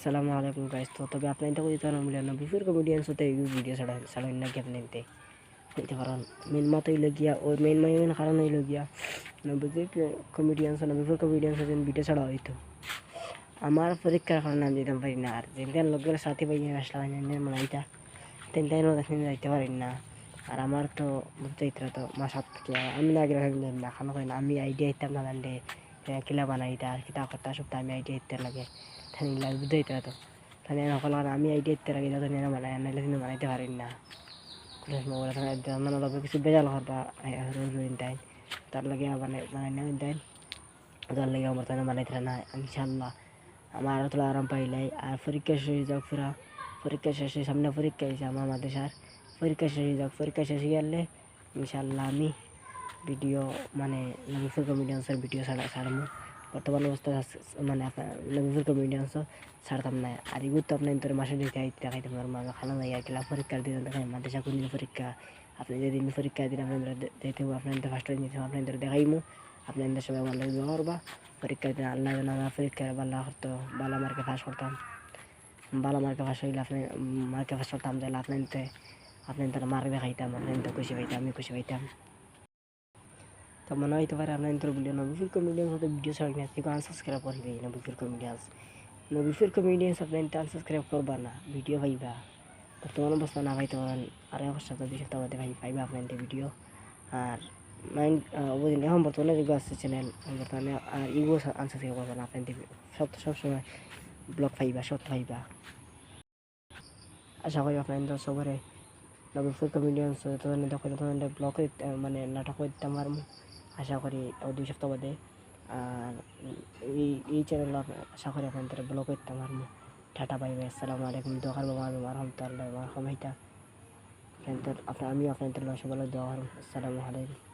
আসসালামু আলাইকুম গাইস। তো তবে আপনি এটা কইতে পারেন বলে না বিফোর কমেডিয়ান সাথে এই ভিডিও ছাড়েন না কি আপনি নিতে পারেন। মেন মাত হইল গিয়া ওই মেন কারণ হইল গিয়া না বুঝে কমেডিয়ান না বিফোর কমেডিয়ান সাথে ভিডিও ছাড়া হইতো আমার পরীক্ষার কারণে আমি যেতে পারি না। আর যেদিন লোকের সাথে পাই আসলাম মানে এটা তিন টাইম যাইতে পারি না। আর আমার তো বুঝতেই তো মাসাত আমি না আগে না খানো হয় না। আমি আইডিয়া ইতাম না জানলে কিলা বানাই আর কিতা কথা সপ্তাহ আমি আইডিয়া ইতে লাগে থানিলা বুঝতেই তো থানি সকল আমি আইডিয়া ইতে লাগে যত নিয়ে বানাই নাইলে কিন্তু বানাইতে পারি না। মানে কিছু বেজাল করবা টাইম তার লাগে বানাই না টাইম তার লাগে আমার তাই বানাইতে না ইনশাল্লাহ। আমার আরও তোলা আরাম পাইলাই। আর পরীক্ষা শেষ হয়ে যাক পুরা পরীক্ষা শেষে সামনে পরীক্ষা হয়েছে আমার মাদ্রাসার পরীক্ষা শেষ হয়ে যাক। পরীক্ষা শেষ হয়ে গেলে ইনশাল্লাহ আমি ভিডিও মানে নবিফুল কমেডিয়ান্সের ভিডিও ছাড়বো। বর্তমান অবস্থা মানে নবিফুল কমেডিয়ান্সও ছাড়তাম না। আর এগুলো তো আপনার তোর মাসে দেখাইতে পারবো খানা যাই আর কি পরীক্ষার দিন দেখাই মাদ্রাসা কোন দিন পরীক্ষা আপনি যেদিন পরীক্ষা দিন আপনাদের দেখতে আপনাদের ফার্স্ট দিন আপনাদের দেখাইমু। আপনাদের সবাই ভালো দোয়া করবা পরীক্ষার দিন আল্লাহ যেন আমার পরীক্ষার ভালো করতো ভালো মার্কে পাস করতাম। ভালো মার্কে পাস হইলে আপনি মার্কে পাস করতাম তাহলে আপনাদের মার্ক দেখাইতাম আপনাদের খুশি পাইতাম আমি খুশি পাইতাম। তো মনে হইতে পারে আপনার ইন্টার ভিডিও নবিফুল কমেডিয়ান্স হতে ভিডিও ছাড়ি না কেউ আনসাবস্ক্রাইব করবে নবিফুল কমেডিয়ান্স আপনি আনসাবস্ক্রাইব করবা না ভিডিও পাইবা বর্তমান অবস্থা না পাইতে পারেন আর এক সপ্তাহ 2 সপ্তাহ বাদে পাইবা আপনাদের ভিডিও। আর মাইন্ড ওই এখন বর্তমানে যেগুলো আছে চ্যানেল বর্তমানে আর ইগো আনসাবস্ক্রাইব করবা না আপনাদের সবসময় ব্লগ পাইবা সত্য পাইবা। আশা করি আপনাদের সবারে নবিফুল কমেডিয়ান্স তখন ব্লগ মানে নাটক করতে পারবো আশা করি 2 সপ্তাহ বাদে। আর এই চ্যানেল আশা করি আপনাদের ব্লগ করতে পারবো। টাটা বাই বাই আসসালামু আলাইকুম দোয়া করবো রহমতুল্লাহ রহমাইতা আমি আপনাদের সবাই দোয়া করবো। আসসালামু আলাইকুম।